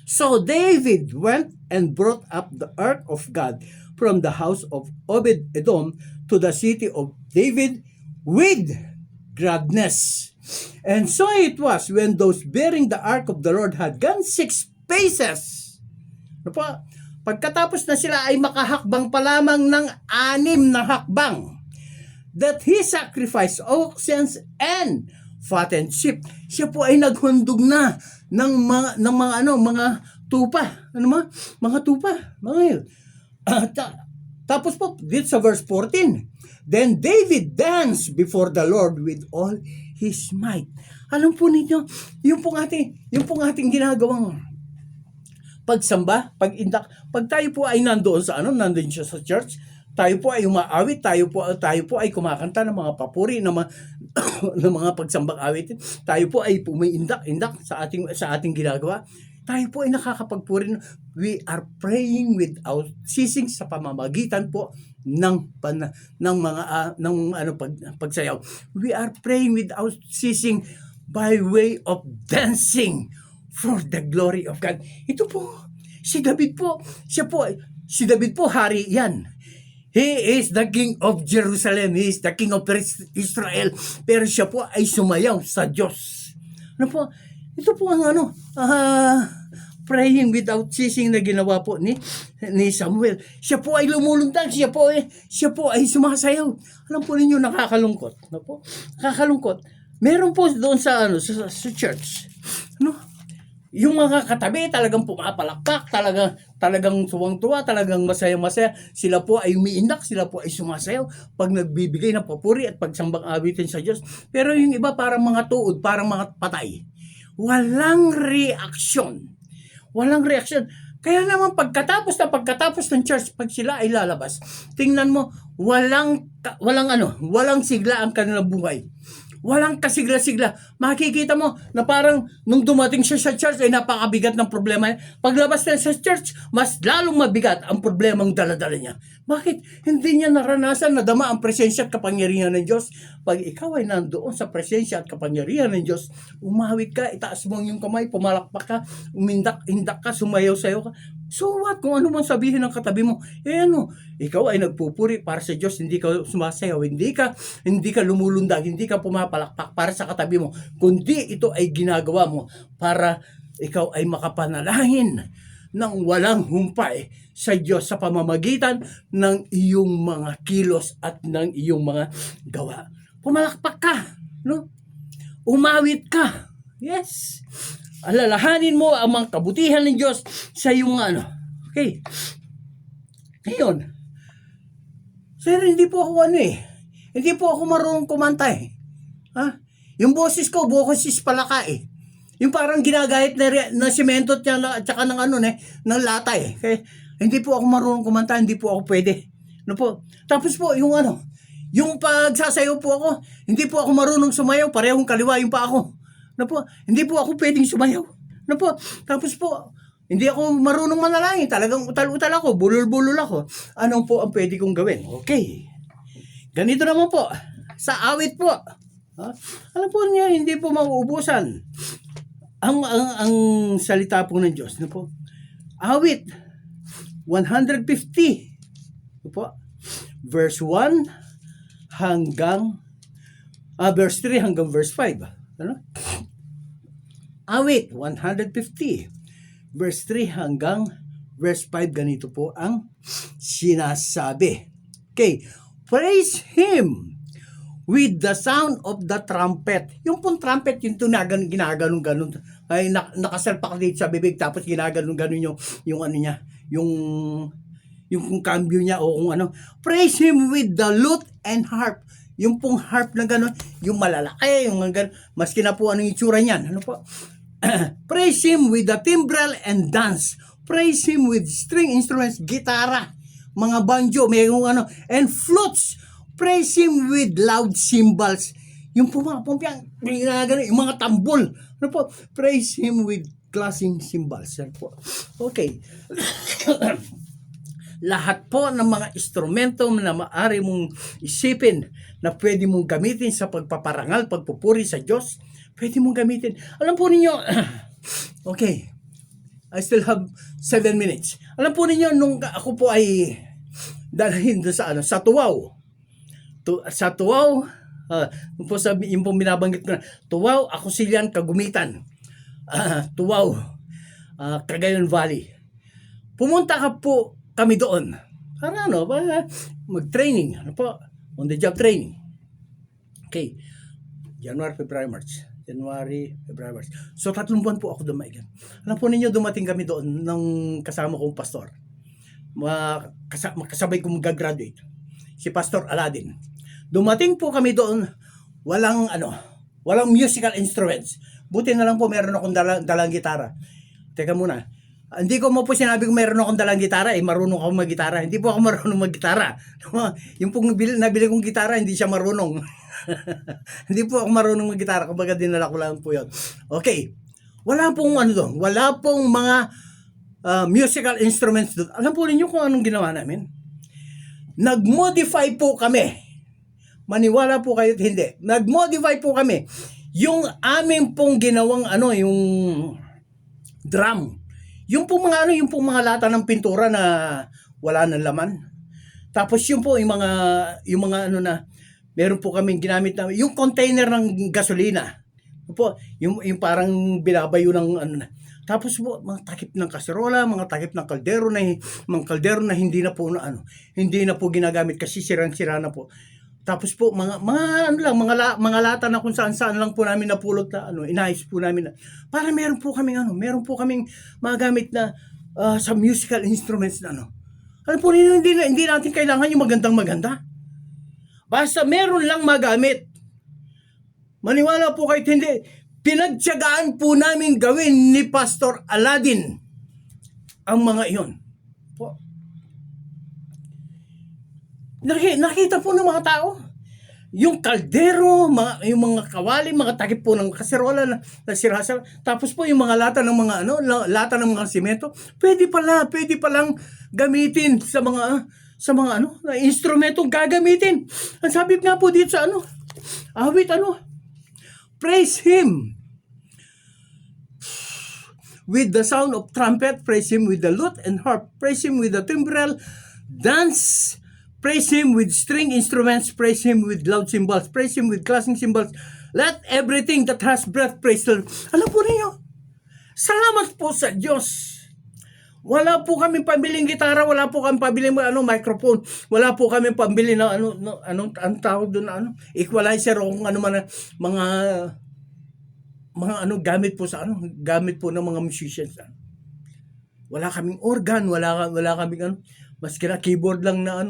So David went and brought up the ark of God from the house of Obed-Edom to the city of David with gladness. And so it was when those bearing the ark of the Lord had gone 6 paces. Ano po? Pagkatapos na sila ay makahakbang pa lamang ng 6 na hakbang, that he sacrificed oxen and fattened sheep. Siya po ay naghandog na ng mga tupa. Mga tupa. Tapos po, dito sa verse 14. Then David danced before the Lord with all his might. Alam po ninyo, yung pong ating ginagawang pagsamba, pag-indak, pag tayo po ay nandoon siya sa church, tayo po ay umaawit, tayo po ay kumakanta ng mga papuri, ng mga pagsambang awitin. Tayo po ay umiindak-indak sa ating ginagawa. Tayo po ay nakakapagpuri. We are praying without ceasing sa pamamagitan po ng pagsayaw. We are praying without ceasing by way of dancing for the glory of God. Ito po, si David po, si David po, hari yan. He is the king of Jerusalem. He is the king of Israel. Pero siya po ay sumayaw sa Diyos. Ito po ang praying without ceasing na ginawa po ni Samuel. Siya po ay lumulundag. Siya po ay sumasayaw. Alam po ninyo, nakakalungkot. Nakakalungkot. Meron po doon sa church. Yung mga katabi talagang pumapalakpak, talagang tuwang-tuwa, talagang masaya-masaya. Sila po ay umiindak, sila po ay sumasayaw pag nagbibigay ng papuri at pagsambang awitin sa Diyos. Pero yung iba parang mga tuod, parang mga patay. Walang reaksyon. Kaya naman pagkatapos ng church, pag sila ay lalabas, tingnan mo, walang sigla ang kanilang buhay. Walang kasigla-sigla. Makikita mo na parang nung dumating siya sa church ay napakabigat ng problema. Paglabas niya sa church, mas lalong mabigat ang problemang dala-dala niya. Bakit? Hindi niya naranasan na dama ang presensya at kapangyarihan ng Diyos. Pag ikaw ay nandoon sa presensya at kapangyarihan ng Diyos, umawit ka, itaas mo yung kamay, pumalakpak ka, umindak-indak ka, sumayaw-sayaw ka. So what? Kung ano man sabihin ng katabi mo, ikaw ay nagpupuri para sa Diyos, hindi ka sumasayaw, hindi ka lumulundag, hindi ka pumapalakpak para sa katabi mo, kundi ito ay ginagawa mo para ikaw ay makapanalangin ng walang humpay sa Diyos sa pamamagitan ng iyong mga kilos at ng iyong mga gawa. Pumalakpak ka, umawit ka. Yes. Alalahanin mo ang mga kabutihan ng Diyos sa iyong Okay. Ngayon, sir, hindi po ako hindi po ako marunong kumanta Yung boses ko, boses palaka Yung parang ginagahit na semento at saka ng ng lata Kaya, hindi po ako marunong kumanta, hindi po ako pwede. Tapos po, yung pagsasayaw po ako, hindi po ako marunong sumayaw, parehong kaliwa yung pa ako. Hindi po ako pwedeng sumayaw. Tapos po, hindi ako marunong manalangin. Talagang utal-utal ako, bulol-bulol ako. Anong po ang pwede kong gawin? Okay. Ganito naman po, sa awit po. Alam po niya, hindi po mauubusan ang salita po ng Diyos. Awit 150. Verse 1 hanggang verse 3 hanggang verse 5. Awit 150 verse 3 hanggang verse 5, ganito po ang sinasabi. Okay, praise Him with the sound of the trumpet. Yung pong trumpet, yung ginaganon-ganon. Ay, nakasalpak dito sa bibig, tapos ginaganon-ganon yung niya, yung cambio niya o kung ano. Praise Him with the lute and harp. Yung pong harp na gano'n, yung malalaki, yung gano'n, maski na po anong itsura niyan. Praise Him with the timbrel and dance. Praise Him with string instruments, gitara, mga banjo, may and flutes. Praise Him with loud cymbals. Yung po mga pumpyang, yung mga tambol. Praise Him with clashing cymbals. Okay. Lahat po ng mga instrumento na maaari mong isipin na pwede mong gamitin sa pagpaparangal, pagpupuri sa Diyos, pwede mong gamitin. Alam po ninyo, okay, I still have 7 minutes. Alam po ninyo, nung ako po ay dalhin doon sa Tuwaw. Sa Tuwaw, yung po binabanggit ko na, Tuwaw, Akusilian, Kagumitan. Tuwaw, Cagayan Valley. Pumunta kami doon. Para mag-training. On the job training. Okay. January, February, March. January, February, March. So, 3 buwan po ako doon, maigan. Alam po ninyo, dumating kami doon ng kasama kong pastor. Kasabay kong mag-graduate. Si Pastor Aladin. Dumating po kami doon, walang musical instruments. Buti na lang po meron akong dalang gitara. Teka muna. Hindi ko mo po sinabi kung meron akong dalang gitara, marunong ako mag-gitara. Hindi po ako marunong mag-gitara. Yung pong nabili kong gitara, hindi siya marunong. Hindi po ako marunong mag-gitara, kumbaga dinala ko lang po yun. Okay. Wala pong doon. Wala pong mga musical instruments doon. Alam po ninyo kung anong ginawa namin? Nag-modify po kami. Maniwala po kayo at hindi. Nag-modify po kami. Yung aming pong ginawang yung drum. Yung pong mga lata ng pintura na wala nang laman. Tapos yung mga na meron po kaming ginamit na yung container ng gasolina. Yung parang binabayo ng na. Tapos po mga takip ng kaserola, mga takip ng kaldero na hindi na po hindi na po ginagamit kasi sirang-sira na po. Tapos po mga lata na kung saan lang po namin napulot na inayos po namin na, para meron po kaming magamit na sa musical instruments na Alam po ninyo, hindi natin kailangan yung maganda. Basta meron lang magamit. Maniwala po kayo hindi. Pinagtiyagaan po namin gawin ni Pastor Aladin ang mga iyon. Nakita po ng mga tao. Yung kaldero, yung mga kawali, mga takip po ng kaserola na sirasal. Tapos po yung mga lata ng lata ng mga simento, pwede palang gamitin sa mga na instrumentong gagamitin. Ang sabi nga po dito sa awit praise Him with the sound of trumpet, praise Him with the lute and harp, praise Him with the timbrel, dance, praise Him with string instruments, praise Him with loud cymbals, praise Him with clashing cymbals. Let everything that has breath praise the Lord. Alam po ninyo, salamat po sa Diyos. Wala po kami pambiling gitara, wala po kami pambiling microphone, wala po kami pambili na anong tawag doon na equalizer o kung mga gamit po sa gamit po ng mga musicians. Wala kaming organ, wala kaming maski na keyboard lang na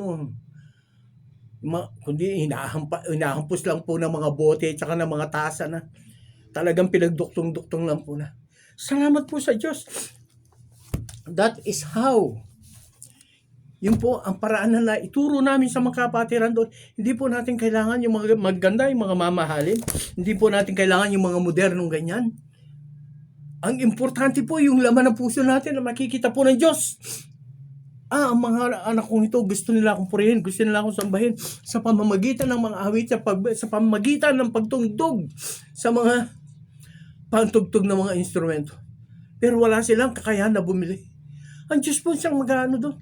kundi hinahampos lang po ng mga bote at saka ng mga tasa na talagang pinagduktong-duktong lang po na. Salamat po sa Diyos. That is how. Yun po ang paraan na ituro namin sa mga kapatiran doon. Hindi po natin kailangan yung mga maganda, yung mga mamahalin. Hindi po natin kailangan yung mga modernong ganyan. Ang importante po yung laman ng puso natin na makikita po ng Diyos. Ang mga anak kong ito, gusto nila akong purihin, gusto nila akong sambahin sa pamamagitan ng mga awit, sa pamamagitan ng pagtugtog sa mga pantugtog ng mga instrumento. Pero wala silang kakayahan na bumili. Ang Diyos po siyang doon.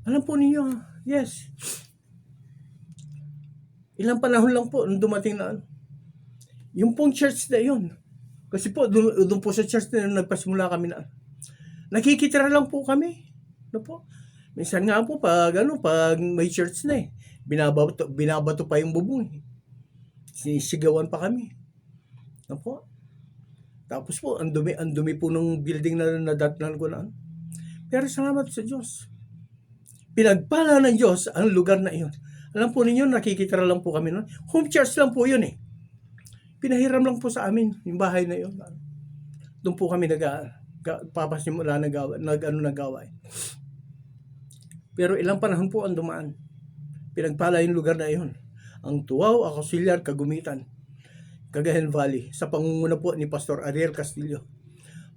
Alam po ninyo, yes. Ilang panahon lang po nung dumating na yung pong church na yun. Kasi po, doon po sa church na nagpasimula kami na nakikitira lang po kami. Po? Minsan nga po, pag may church na binabato pa yung bubong. Sinisigawan pa kami. Po? Tapos po, ang dumi po ng building na nadatnan ko na. Pero salamat sa Diyos. Pinagpala ng Diyos ang lugar na iyon. Alam po ninyo, nakikitira lang po kami noon. Home church lang po yun Pinahiram lang po sa amin yung bahay na yun. Doon po kami papasimula nagawa. Pero ilang panahon po ang dumaan. Pinagpala yung lugar na iyon. Ang Tuaw, Auxiliar, Kagumitan, Cagayan Valley, sa pangunguna po ni Pastor Ariel Castillo.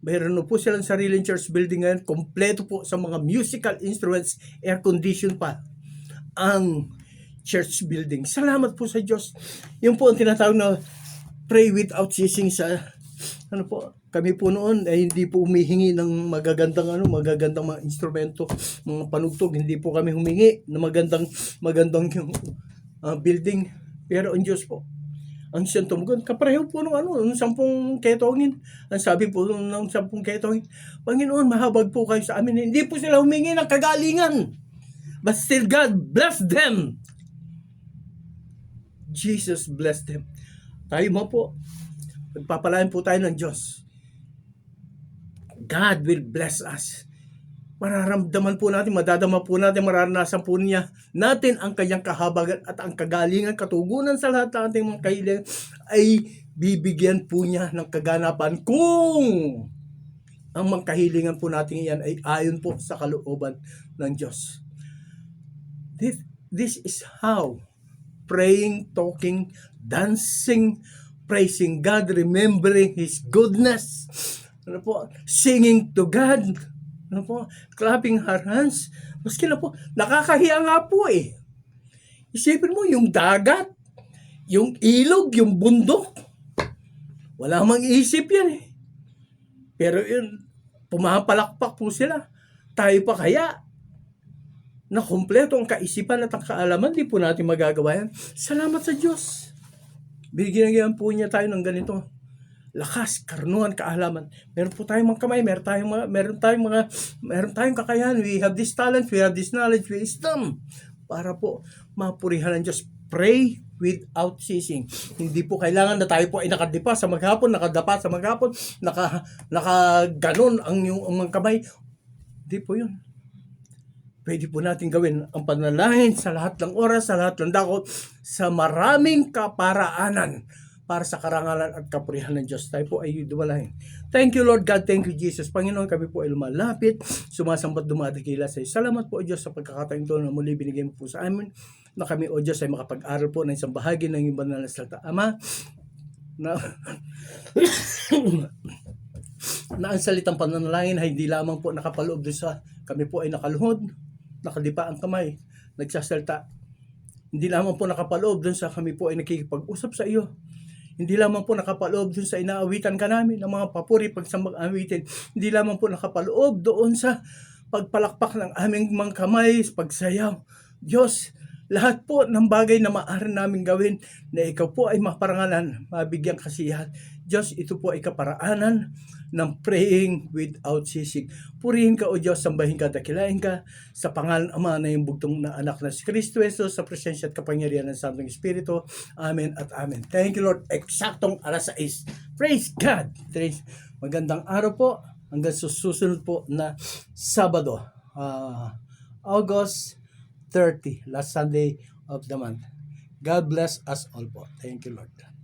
Mayroon po silang sariling church building ngayon, kompleto po sa mga musical instruments, air condition pa ang church building. Salamat po sa Diyos. Yun po ang tinatawag na pray without ceasing sa kami po noon ay hindi po humihingi ng magagandang mga instrumento, mga panugtog, hindi po kami humingi ng magandang building. Pero ang Diyos po ang siyang tumugon. Kapareho po nung 10 ketongin. Ang sabi po ng 10 ketongin, Panginoon, mahabag po kayo sa amin. Hindi po sila humingi ng kagalingan. But still God bless them. Jesus bless them. Tayo mo po, pagpapalain po tayo ng Diyos. God will bless us. Mararamdaman po natin, madadama po natin, mararanasan po niya natin ang kanyang kahabagan at ang kagalingan, katugunan sa lahat ng ating mga kahilingan ay bibigyan po niya ng kaganapan kung ang mga kahilingan po natin iyan ay ayon po sa kalooban ng Diyos. This is how praying, talking, dancing, praising God, remembering His goodness, ano po, singing to God, ano po, clapping our hands. Maski na po, nakakahiya nga po eh. Isipin mo, yung dagat, yung ilog, yung bundok, wala mang isip yan eh. Pero yun, pumapalakpak po sila. Tayo pa kaya na kumpleto ang kaisipan at ang kaalaman, di po natin magagawa yan. Salamat sa Diyos. Bigyan po niya tayo ng ganito. Lakas, karunungan, kaalaman. Meron po tayong mga kamay, meron tayong kakayahan. We have this talent, we have this knowledge, wisdom. Para po mapurihan ng Diyos. Pray without ceasing. Hindi po kailangan na tayo po ay nakadapa sa maghapon, nakaganon ang mga kamay. Hindi po yun. Pwede po natin gawin ang panalangin sa lahat ng oras, sa lahat ng dakot, sa maraming kaparaanan para sa karangalan at kapurihan ng Diyos. Tayo po ay dumalahin. Thank you, Lord God. Thank you, Jesus. Panginoon, kami po ay lumalapit, sumasambat, dumadakila sa iyo. Salamat po, Diyos, sa pagkakataon ito na muli binigay mo po sa amin, na kami, O Diyos, ay makapag-aral po ng isang bahagi ng iyong banal na salita. Ama, na ang salitang pananalangin ay hindi lamang po nakapaloob doon sa kami po ay nakaluhod, nakadipa ang kamay, nagsasalita. Hindi lamang po nakapaloob doon sa kami po ay nakikipag-usap sa iyo. Hindi lamang po nakapaloob doon sa inaawitan ka namin ng mga papuri pagsambang awitin. Hindi lamang po nakapaloob doon sa pagpalakpak ng aming mga kamay, pagsayaw. Diyos, lahat po ng bagay na maaari namin gawin na ikaw po ay maparangalan, mabigyan kasiyahan. Diyos, ito po ay kaparaanan ng praying without ceasing. Purihin ka, O Diyos, sambahin ka, dakilain ka, sa pangalan Ama na yung bugtong na anak na si Kristo Jesus, sa presensya at kapangyarihan ng Santong Espiritu. Amen at amen. Thank you, Lord. Eksaktong alas 6. Praise God. Magandang araw po. Hanggang susunod po na Sabado. August 30, last Sunday of the month. God bless us all po. Thank you, Lord.